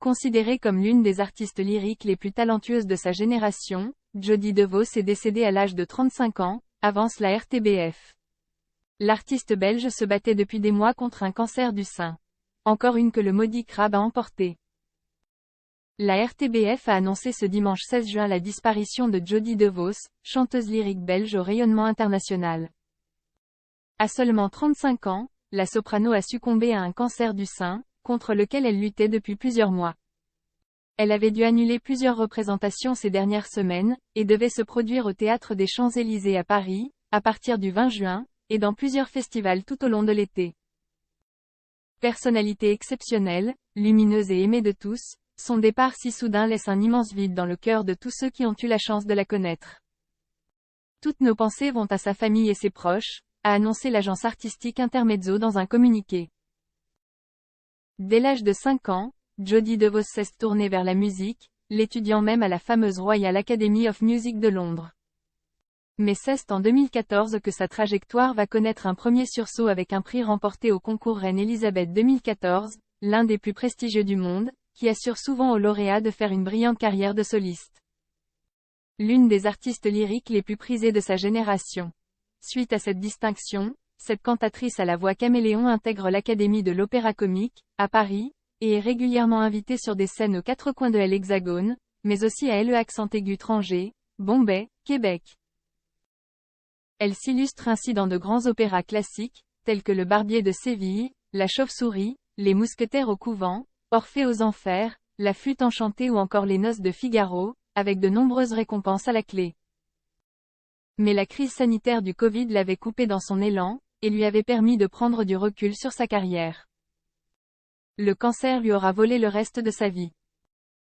Considérée comme l'une des artistes lyriques les plus talentueuses de sa génération, Jodie DeVos est décédée à l'âge de 35 ans, avance la RTBF. L'artiste belge se battait depuis des mois contre un cancer du sein. Encore une que le maudit crabe a emporté. La RTBF a annoncé ce dimanche 16 juin la disparition de Jodie DeVos, chanteuse lyrique belge au rayonnement international. À seulement 35 ans, la soprano a succombé à un cancer du sein, contre lequel elle luttait depuis plusieurs mois. Elle avait dû annuler plusieurs représentations ces dernières semaines, et devait se produire au Théâtre des Champs-Élysées à Paris, à partir du 20 juin, et dans plusieurs festivals tout au long de l'été. Personnalité exceptionnelle, lumineuse et aimée de tous, son départ si soudain laisse un immense vide dans le cœur de tous ceux qui ont eu la chance de la connaître. Toutes nos pensées vont à sa famille et ses proches, a annoncé l'agence artistique Intermezzo dans un communiqué. Dès l'âge de 5 ans, Jodie DeVos s'est tournée vers la musique, l'étudiant même à la fameuse Royal Academy of Music de Londres. Mais c'est en 2014 que sa trajectoire va connaître un premier sursaut avec un prix remporté au concours Reine Elisabeth 2014, l'un des plus prestigieux du monde, qui assure souvent aux lauréats de faire une brillante carrière de soliste. L'une des artistes lyriques les plus prisées de sa génération. Suite à cette distinction, cette cantatrice à la voix caméléon intègre l'Académie de l'Opéra-Comique, à Paris, et est régulièrement invitée sur des scènes aux quatre coins de l'Hexagone, mais aussi à LE accent aigu Angers, Bombay, Québec. Elle s'illustre ainsi dans de grands opéras classiques, tels que Le Barbier de Séville, La Chauve-souris, Les Mousquetaires au couvent, Orphée aux Enfers, La Flûte enchantée ou encore Les Noces de Figaro, avec de nombreuses récompenses à la clé. Mais la crise sanitaire du Covid l'avait coupée dans son élan, et lui avait permis de prendre du recul sur sa carrière. Le cancer lui aura volé le reste de sa vie.